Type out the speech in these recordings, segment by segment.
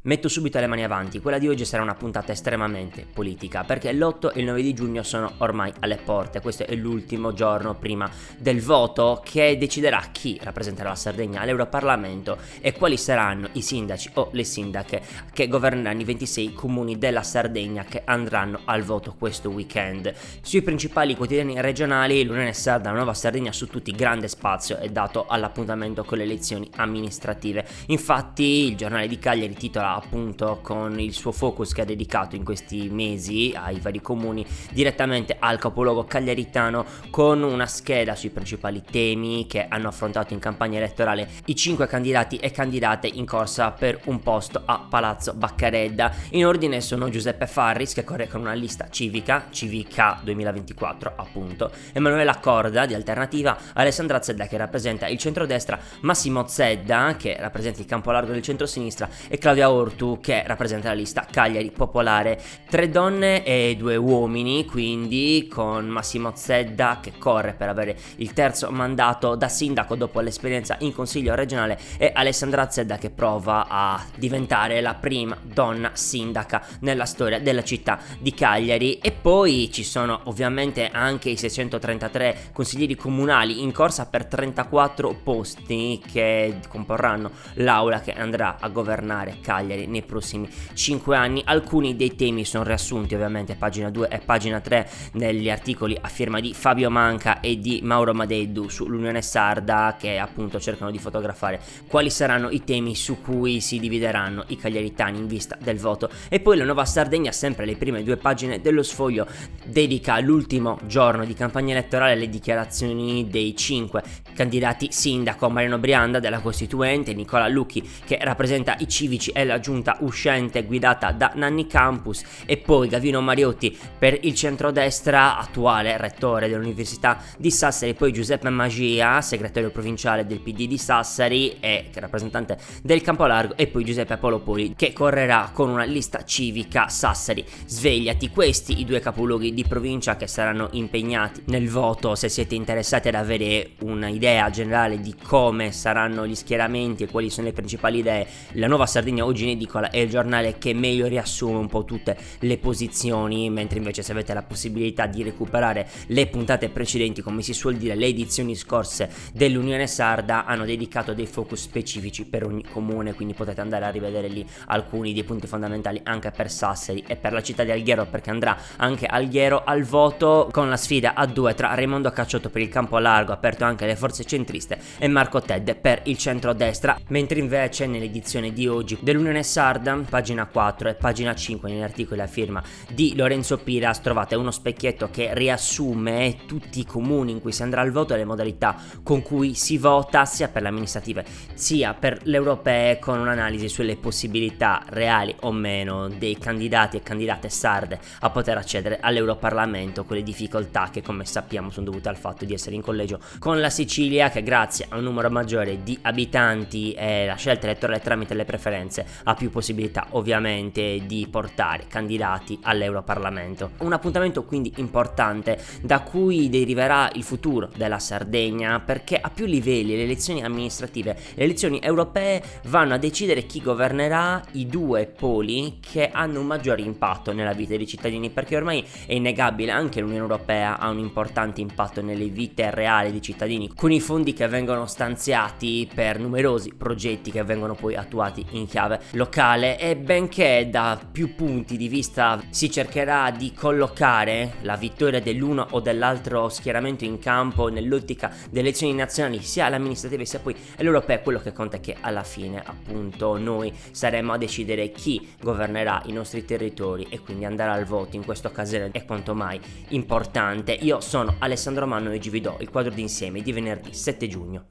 Metto subito le mani avanti, quella di oggi sarà una puntata estremamente politica, perché l'8 e il 9 di giugno sono ormai alle porte. Questo è l'ultimo giorno prima del voto che deciderà chi rappresenterà la Sardegna all'Europarlamento e quali saranno i sindaci o le sindache che governeranno i 26 comuni della Sardegna che andranno al voto questo weekend. Sui principali quotidiani regionali, l'Unione Sarda, la Nuova Sardegna su tutti, grande spazio è dato all'appuntamento con le elezioni amministrative. Infatti il giornale di Cagliari titola appunto, con il suo focus che ha dedicato in questi mesi ai vari comuni, direttamente al capoluogo cagliaritano, con una scheda sui principali temi che hanno affrontato in campagna elettorale i 5 candidati e candidate in corsa per un posto a Palazzo Baccaredda. In ordine sono Giuseppe Farris, che corre con una lista civica 2024 appunto, Emanuela Corda di Alternativa, Alessandra Zedda che rappresenta il centrodestra, Massimo Zedda che rappresenta il campo largo del centrosinistra e Claudia Ortu che rappresenta la lista Cagliari Popolare. 3 donne e 2 uomini, quindi, con Massimo Zedda che corre per avere il terzo mandato da sindaco dopo l'esperienza in consiglio regionale, e Alessandra Zedda che prova a diventare la prima donna sindaca nella storia della città di Cagliari. E poi ci sono ovviamente anche i 633 consiglieri comunali in corsa per 34 posti che comporranno l'aula che andrà a governare Cagliari nei prossimi 5 anni. Alcuni dei temi sono riassunti ovviamente pagina 2 e pagina 3 negli articoli a firma di Fabio Manca e di Mauro Madeddu sull'Unione Sarda, che appunto cercano di fotografare quali saranno i temi su cui si divideranno i cagliaritani in vista del voto. E poi la Nuova Sardegna, sempre le prime 2 pagine dello Sfoglio, dedica l'ultimo giorno di campagna elettorale alle dichiarazioni dei 5 candidati sindaco: Mariano Brianda della Costituente, Nicola Lucchi che rappresenta i civici e la giunta uscente guidata da Nanni Campus, e poi Gavino Mariotti per il centrodestra, attuale rettore dell'Università di Sassari, poi Giuseppe Magia, segretario provinciale del PD di Sassari e rappresentante del Campolargo, e poi Giuseppe Polopoli che correrà con una lista civica Sassari Svegliati. Questi i 2 capoluoghi di provincia che saranno impegnati nel voto. Se siete interessati ad avere un'idea generale di come saranno gli schieramenti e quali sono le principali idee, la Nuova Sardegna oggi in edicola è il giornale che meglio riassume un po' tutte le posizioni, mentre invece se avete la possibilità di recuperare le puntate precedenti, come si suol dire, le edizioni scorse dell'Unione Sarda hanno dedicato dei focus specifici per ogni comune, quindi potete andare a rivedere lì alcuni dei punti fondamentali anche per Sassari e per la città di Alghero, perché andrà anche Alghero al voto con la sfida a 2 tra Raimondo Cacciotto per il campo largo, aperto anche alle forze centriste, e Marco Tedde per il centrodestra. Mentre invece nell'edizione di oggi dell'Unione Sarda, pagina 4 e pagina 5, negli articoli a firma di Lorenzo Piras, trovate uno specchietto che riassume tutti i comuni in cui si andrà al voto e le modalità con cui si vota sia per le amministrative sia per le europee, con un'analisi sulle possibilità reali o meno dei candidati e candidate sarde a poter accedere all'Europarlamento, con le difficoltà che come sappiamo sono dovute al fatto di essere in collegio con la Sicilia, che grazie a un numero maggiore di abitanti e la scelta elettorale tramite le preferenze ha più possibilità ovviamente di portare candidati all'Europarlamento. Un appuntamento quindi importante da cui deriverà il futuro della Sardegna, perché a più livelli le elezioni amministrative, le elezioni europee vanno a decidere chi governerà i 2 poli che hanno un maggiore impatto nella vita dei cittadini, perché ormai è innegabile, anche l'Unione Europea ha un importante impatto nelle vite reali dei cittadini, con i fondi che vengono stanziati per numerosi progetti che vengono poi attuati in chiave locale. E benché da più punti di vista si cercherà di collocare la vittoria dell'uno o dell'altro schieramento in campo nell'ottica delle elezioni nazionali, sia alle amministrative sia poi alle europee, quello che conta è che alla fine appunto noi saremo a decidere chi governerà i nostri territori, e quindi andare al voto in questa occasione è quanto mai importante. Io sono Alessandro Manno e oggi vi do il quadro d'insieme di venerdì 7 giugno.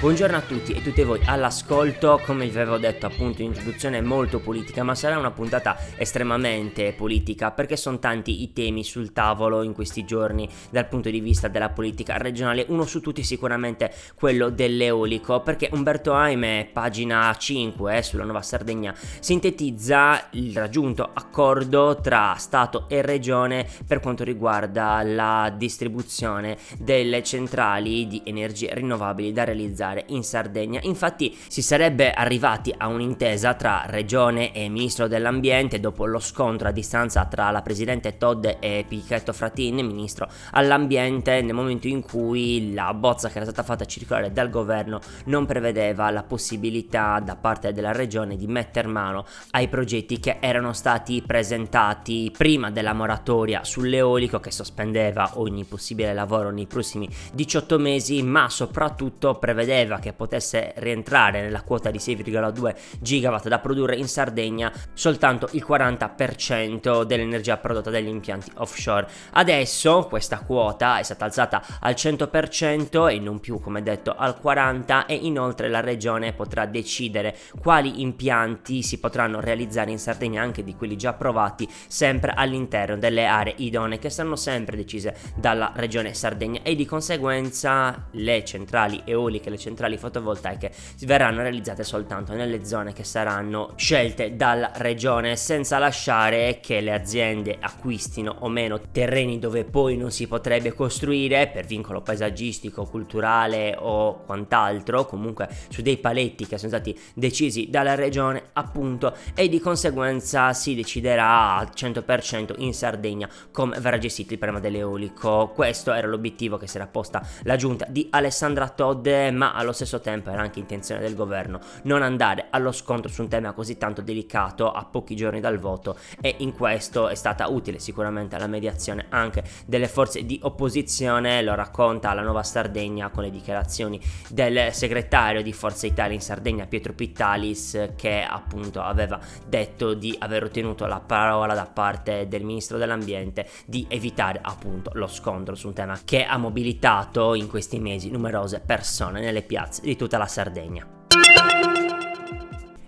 Buongiorno a tutti e tutte voi all'ascolto. Come vi avevo detto appunto in introduzione, è molto politica, ma sarà una puntata estremamente politica perché sono tanti i temi sul tavolo in questi giorni dal punto di vista della politica regionale. Uno su tutti sicuramente quello dell'eolico, perché Umberto Aime, pagina 5 sulla Nuova Sardegna, sintetizza il raggiunto accordo tra Stato e Regione per quanto riguarda la distribuzione delle centrali di energie rinnovabili da realizzare in Sardegna. Infatti si sarebbe arrivati a un'intesa tra Regione e Ministro dell'Ambiente dopo lo scontro a distanza tra la Presidente Todd e Pichetto Fratin, Ministro all'Ambiente, nel momento in cui la bozza che era stata fatta circolare dal governo non prevedeva la possibilità da parte della Regione di metter mano ai progetti che erano stati presentati prima della moratoria sull'eolico, che sospendeva ogni possibile lavoro nei prossimi 18 mesi, ma soprattutto prevedeva che potesse rientrare nella quota di 6,2 gigawatt da produrre in Sardegna soltanto il 40% dell'energia prodotta dagli impianti offshore. Adesso questa quota è stata alzata al 100% e non più, come detto, al 40%, e inoltre la regione potrà decidere quali impianti si potranno realizzare in Sardegna, anche di quelli già approvati, sempre all'interno delle aree idonee che saranno sempre decise dalla regione Sardegna, e di conseguenza le centrali eoliche, le centrali fotovoltaiche verranno realizzate soltanto nelle zone che saranno scelte dalla regione, senza lasciare che le aziende acquistino o meno terreni dove poi non si potrebbe costruire per vincolo paesaggistico, culturale o quant'altro, comunque su dei paletti che sono stati decisi dalla regione appunto, e di conseguenza si deciderà al 100% in Sardegna come verrà gestito il problema dell'eolico. Questo era l'obiettivo che si era posta la giunta di Alessandra Todde, ma allo stesso tempo era anche intenzione del governo non andare allo scontro su un tema così tanto delicato a pochi giorni dal voto, e in questo è stata utile sicuramente la mediazione anche delle forze di opposizione. Lo racconta la Nuova Sardegna con le dichiarazioni del segretario di Forza Italia in Sardegna, Pietro Pittalis, che appunto aveva detto di aver ottenuto la parola da parte del ministro dell'ambiente di evitare appunto lo scontro su un tema che ha mobilitato in questi mesi numerose persone nelle piazze di tutta la Sardegna.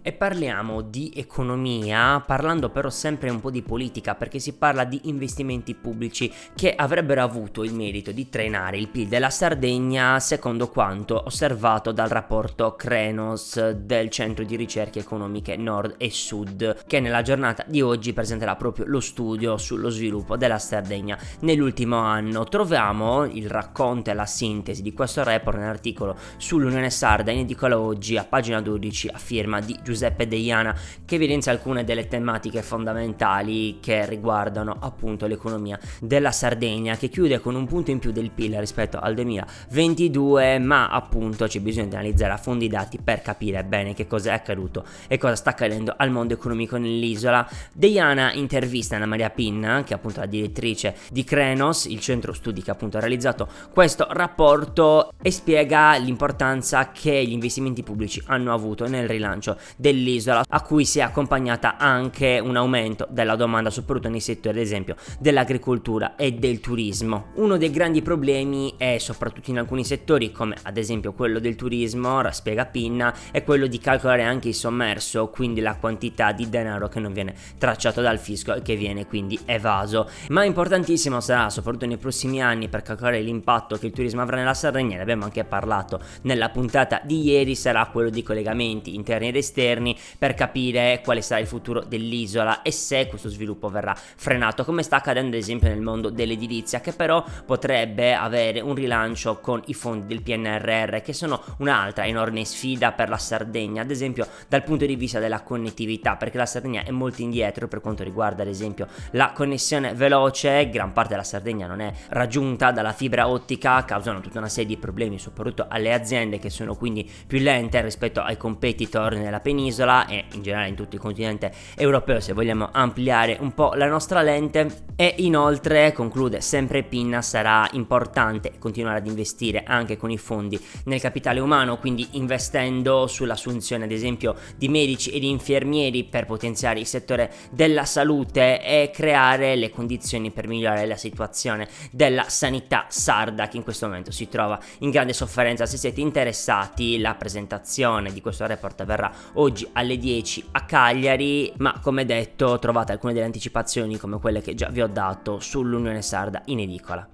E parliamo di economia, parlando però sempre un po' di politica, perché si parla di investimenti pubblici che avrebbero avuto il merito di trainare il PIL della Sardegna, secondo quanto osservato dal rapporto Krenos del Centro di Ricerche Economiche Nord e Sud, che nella giornata di oggi presenterà proprio lo studio sullo sviluppo della Sardegna nell'ultimo anno. Troviamo il racconto e la sintesi di questo report nell'articolo sull'Unione Sarda in edicola oggi a pagina 12 a firma di Giuseppe Deiana, che evidenzia alcune delle tematiche fondamentali che riguardano appunto l'economia della Sardegna, che chiude con un punto in più del PIL rispetto al 2022, ma appunto c'è bisogno di analizzare a fondo i dati per capire bene che cosa è accaduto e cosa sta accadendo al mondo economico nell'isola. Deiana intervista Anna Maria Pinna, che è appunto la direttrice di Krenos, il centro studi che appunto ha realizzato questo rapporto, e spiega l'importanza che gli investimenti pubblici hanno avuto nel rilancio dell'isola, a cui si è accompagnata anche un aumento della domanda, soprattutto nei settori ad esempio dell'agricoltura e del turismo. Uno dei grandi problemi è, soprattutto in alcuni settori come ad esempio quello del turismo, spiega Pinna, è quello di calcolare anche il sommerso, quindi la quantità di denaro che non viene tracciato dal fisco e che viene quindi evaso. Ma importantissimo sarà, soprattutto nei prossimi anni, per calcolare l'impatto che il turismo avrà nella Sardegna, ne abbiamo anche parlato nella puntata di ieri, sarà quello di collegamenti interni ed esterni, per capire quale sarà il futuro dell'isola e se questo sviluppo verrà frenato, come sta accadendo ad esempio nel mondo dell'edilizia, che però potrebbe avere un rilancio con i fondi del PNRR, che sono un'altra enorme sfida per la Sardegna, ad esempio dal punto di vista della connettività, perché la Sardegna è molto indietro per quanto riguarda ad esempio la connessione veloce. Gran parte della Sardegna non è raggiunta dalla fibra ottica, causano tutta una serie di problemi soprattutto alle aziende, che sono quindi più lente rispetto ai competitor nella penisola, penisola e in generale in tutto il continente europeo, se vogliamo ampliare un po' la nostra lente. E inoltre, conclude sempre Pinna, sarà importante continuare ad investire anche con i fondi nel capitale umano, quindi investendo sull'assunzione ad esempio di medici e di infermieri per potenziare il settore della salute e creare le condizioni per migliorare la situazione della sanità sarda, che in questo momento si trova in grande sofferenza. Se siete interessati, la presentazione di questo report avverrà oggi alle 10 a Cagliari, ma come detto trovate alcune delle anticipazioni come quelle che già vi ho dato sull'Unione Sarda in edicola.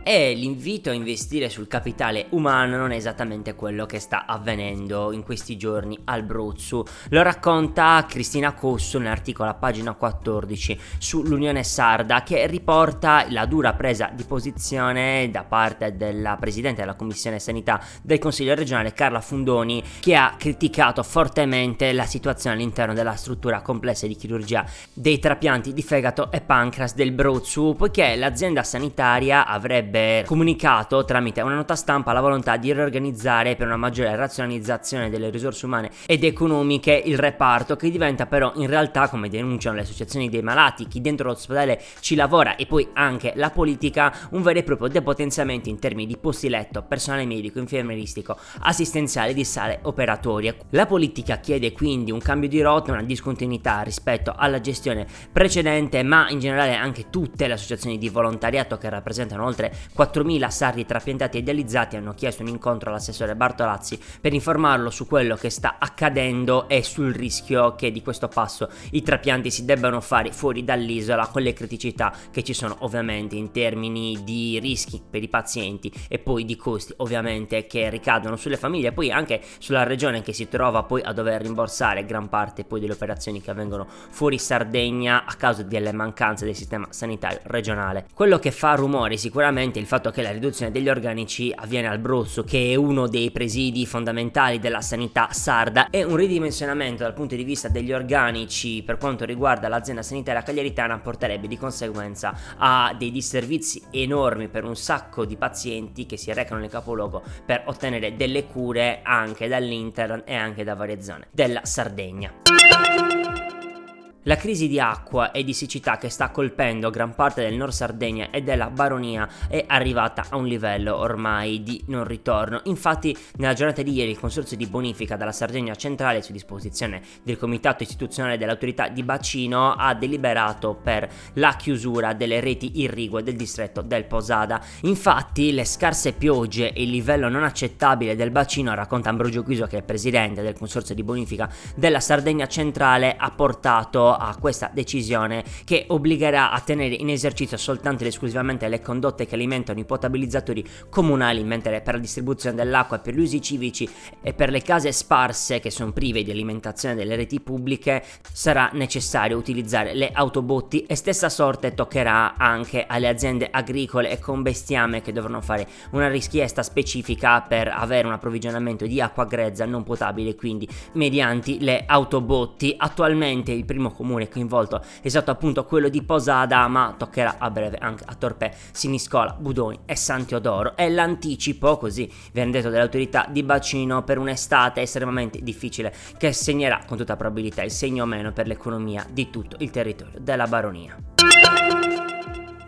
E l'invito a investire sul capitale umano non è esattamente quello che sta avvenendo in questi giorni al Bruzzu. Lo racconta Cristina Cosso nell'articolo a pagina 14 sull'Unione Sarda, che riporta la dura presa di posizione da parte della Presidente della Commissione Sanità del Consiglio regionale Carla Fundoni, che ha criticato fortemente la situazione all'interno della struttura complessa di chirurgia dei trapianti di fegato e pancreas del Bruzzu, poiché l'azienda sanitaria avrebbe comunicato tramite una nota stampa la volontà di riorganizzare per una maggiore razionalizzazione delle risorse umane ed economiche il reparto, che diventa però in realtà, come denunciano le associazioni dei malati, chi dentro l'ospedale ci lavora e poi anche la politica, un vero e proprio depotenziamento in termini di posti letto, personale medico, infermieristico, assistenziale, di sale operatorie. La politica chiede quindi un cambio di rotta, una discontinuità rispetto alla gestione precedente, ma in generale anche tutte le associazioni di volontariato, che rappresentano oltre 4.000 sardi trapiantati e idealizzati, hanno chiesto un incontro all'assessore Bartolazzi per informarlo su quello che sta accadendo e sul rischio che di questo passo i trapianti si debbano fare fuori dall'isola, con le criticità che ci sono ovviamente in termini di rischi per i pazienti e poi di costi ovviamente che ricadono sulle famiglie e poi anche sulla regione, che si trova poi a dover rimborsare gran parte poi delle operazioni che avvengono fuori Sardegna a causa delle mancanze del sistema sanitario regionale. Quello che fa rumore sicuramente il fatto che la riduzione degli organici avviene al Bruzzu, che è uno dei presidi fondamentali della sanità sarda, e un ridimensionamento dal punto di vista degli organici per quanto riguarda l'azienda sanitaria cagliaritana porterebbe di conseguenza a dei disservizi enormi per un sacco di pazienti che si recano nel capoluogo per ottenere delle cure anche dall'Interland e anche da varie zone della Sardegna. La crisi di acqua e di siccità che sta colpendo gran parte del Nord Sardegna e della Baronia è arrivata a un livello ormai di non ritorno. Infatti, nella giornata di ieri il Consorzio di Bonifica della Sardegna Centrale, su disposizione del Comitato Istituzionale dell'Autorità di Bacino, ha deliberato per la chiusura delle reti irrigue del distretto del Posada. Infatti, le scarse piogge e il livello non accettabile del bacino, racconta Ambrogio Guiso, che è presidente del Consorzio di Bonifica della Sardegna Centrale, ha portato a questa decisione che obbligherà a tenere in esercizio soltanto ed esclusivamente le condotte che alimentano i potabilizzatori comunali, mentre per la distribuzione dell'acqua per gli usi civici e per le case sparse che sono prive di alimentazione delle reti pubbliche sarà necessario utilizzare le autobotti, e stessa sorte toccherà anche alle aziende agricole e con bestiame, che dovranno fare una richiesta specifica per avere un approvvigionamento di acqua grezza non potabile, quindi mediante le autobotti. Attualmente il primo comune coinvolto è stato appunto quello di Posada, ma toccherà a breve anche a Torpè, Siniscola, Budoni e San Teodoro. E l'anticipo, così viene detto dall'autorità di bacino, per un'estate estremamente difficile che segnerà con tutta probabilità il segno meno per l'economia di tutto il territorio della Baronia.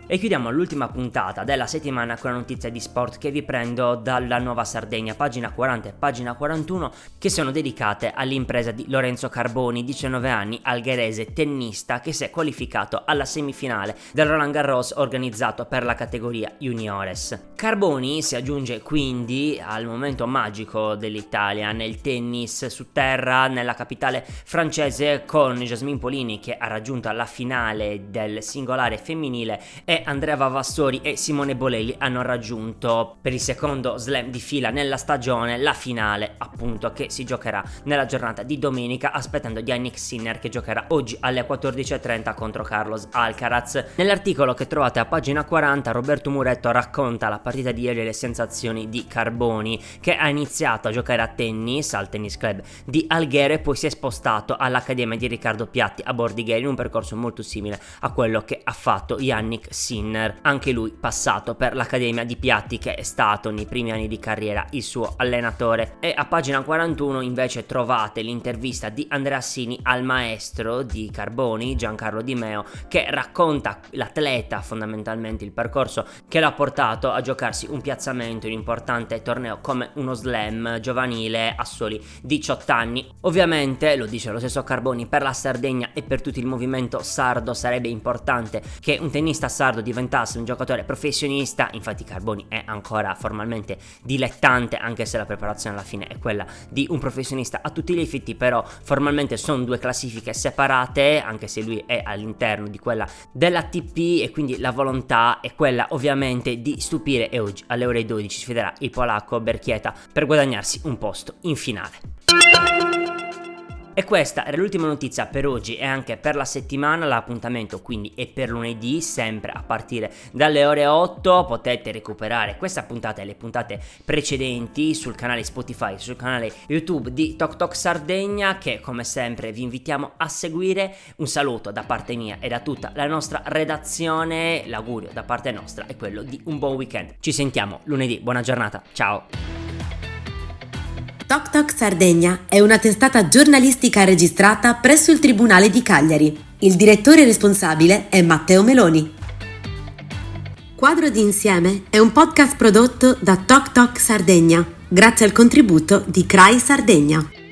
E chiudiamo l'ultima puntata della settimana con la notizia di sport che vi prendo dalla Nuova Sardegna, pagina 40 e pagina 41, che sono dedicate all'impresa di Lorenzo Carboni, 19 anni, algherese tennista, che si è qualificato alla semifinale del Roland Garros organizzato per la categoria juniores. Carboni si aggiunge quindi al momento magico dell'Italia nel tennis su terra nella capitale francese, con Jasmine Polini che ha raggiunto la finale del singolare femminile e Andrea Vavassori e Simone Bolelli hanno raggiunto per il secondo slam di fila nella stagione la finale, appunto, che si giocherà nella giornata di domenica, aspettando Jannik Sinner, che giocherà oggi alle 14:30 contro Carlos Alcaraz. Nell'articolo che trovate a pagina 40 Roberto Muretto racconta la partita di ieri e le sensazioni di Carboni, che ha iniziato a giocare a tennis al tennis club di Alghero e poi si è spostato all'accademia di Riccardo Piatti a Bordighera in un percorso molto simile a quello che ha fatto Jannik Sinner, anche lui passato per l'Accademia di Piatti, che è stato nei primi anni di carriera il suo allenatore. E a pagina 41 invece trovate l'intervista di Andrea Assini al maestro di Carboni, Giancarlo Di Meo, che racconta l'atleta, fondamentalmente il percorso che l'ha portato a giocarsi un piazzamento in un importante torneo come uno slam giovanile a soli 18 anni. Ovviamente, lo dice lo stesso Carboni, per la Sardegna e per tutto il movimento sardo sarebbe importante che un tennista sardo diventasse un giocatore professionista. Infatti Carboni è ancora formalmente dilettante, anche se la preparazione alla fine è quella di un professionista a tutti gli effetti, però formalmente sono due classifiche separate, anche se lui è all'interno di quella dell'ATP, e quindi la volontà è quella ovviamente di stupire, e oggi alle ore 12 sfiderà il polacco Berkieta per guadagnarsi un posto in finale. E questa era l'ultima notizia per oggi e anche per la settimana. L'appuntamento quindi è per lunedì, sempre a partire dalle ore 8. Potete recuperare questa puntata e le puntate precedenti sul canale Spotify, sul canale YouTube di Tok Tok Sardegna, che come sempre vi invitiamo a seguire. Un saluto da parte mia e da tutta la nostra redazione. L'augurio da parte nostra è quello di un buon weekend. Ci sentiamo lunedì, buona giornata, ciao! Tok Tok Sardegna è una testata giornalistica registrata presso il Tribunale di Cagliari. Il direttore responsabile è Matteo Meloni. Quadro di Insieme è un podcast prodotto da Tok Tok Sardegna, grazie al contributo di CRAI Sardegna.